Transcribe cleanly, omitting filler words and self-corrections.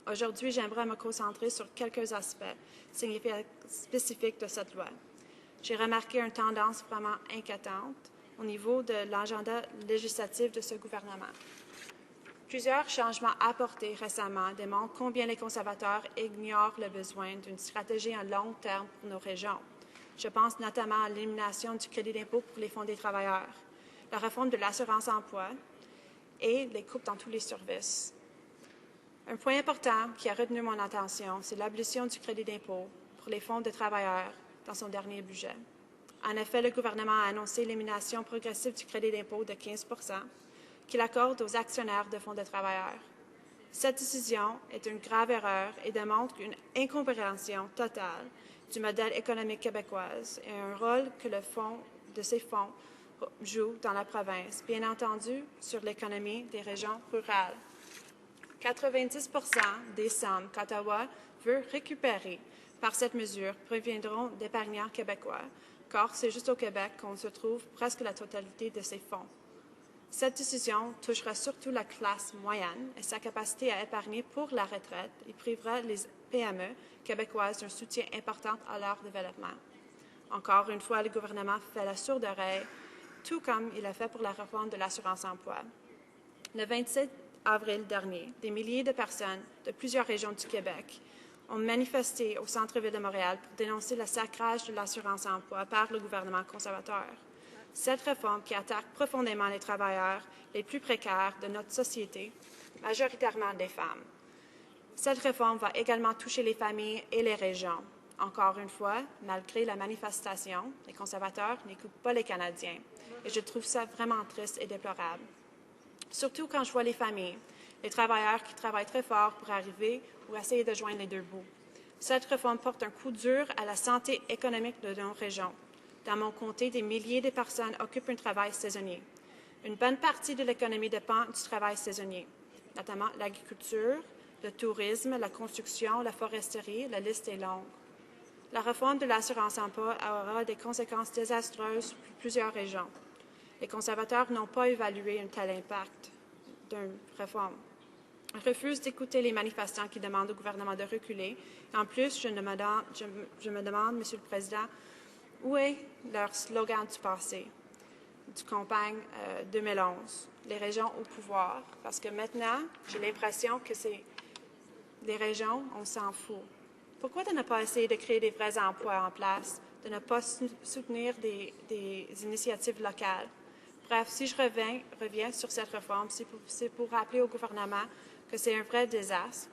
Aujourd'hui, j'aimerais me concentrer sur quelques aspects spécifiques de cette loi. J'ai remarqué une tendance vraiment inquiétante au niveau de l'agenda législatif de ce gouvernement. Plusieurs changements apportés récemment démontrent combien les conservateurs ignorent le besoin d'une stratégie à long terme pour nos régions. Je pense notamment à l'élimination du crédit d'impôt pour les fonds des travailleurs, la réforme de l'assurance-emploi et les coupes dans tous les services. Un point important qui a retenu mon attention, c'est l'abolition du crédit d'impôt pour les fonds de travailleurs dans son dernier budget. En effet, le gouvernement a annoncé l'élimination progressive du crédit d'impôt de 15 qu'il accorde aux actionnaires de fonds de travailleurs. Cette décision est une grave erreur et démontre une incompréhension totale du modèle économique québécois et un rôle que le fonds de ces fonds joue dans la province, bien entendu sur l'économie des régions rurales. 90 des sommes qu'Ottawa veut récupérer par cette mesure proviendront d'épargnants québécois, car c'est juste au Québec qu'on se trouve presque la totalité de ces fonds. Cette décision touchera surtout la classe moyenne et sa capacité à épargner pour la retraite et privera les PME québécoises d'un soutien important à leur développement. Encore une fois, le gouvernement fait la sourde oreille, tout comme il a fait pour la réforme de l'assurance-emploi. Le 27 avril dernier, des milliers de personnes de plusieurs régions du Québec ont manifesté au centre-ville de Montréal pour dénoncer le sacrage de l'assurance-emploi par le gouvernement conservateur. Cette réforme qui attaque profondément les travailleurs les plus précaires de notre société, majoritairement des femmes. Cette réforme va également toucher les familles et les régions. Encore une fois, malgré la manifestation, les conservateurs n'écoutent pas les Canadiens. Et je trouve ça vraiment triste et déplorable. Surtout quand je vois les familles, les travailleurs qui travaillent très fort pour arriver ou essayer de joindre les deux bouts. Cette réforme porte un coup dur à la santé économique de nos régions. Dans mon comté, des milliers de personnes occupent un travail saisonnier. Une bonne partie de l'économie dépend du travail saisonnier, notamment l'agriculture, le tourisme, la construction, la foresterie, la liste est longue. La réforme de l'assurance-emploi aura des conséquences désastreuses pour plusieurs régions. Les conservateurs n'ont pas évalué un tel impact d'une réforme. Ils refusent d'écouter les manifestants qui demandent au gouvernement de reculer. En plus, je me demande, Monsieur le Président, où est leur slogan du passé, du campagne 2011, les régions au pouvoir? Parce que maintenant, j'ai l'impression que c'est les régions, on s'en fout. Pourquoi de ne pas essayer de créer des vrais emplois en place, de ne pas soutenir des initiatives locales? Bref, si je reviens sur cette réforme, c'est pour rappeler au gouvernement que c'est un vrai désastre,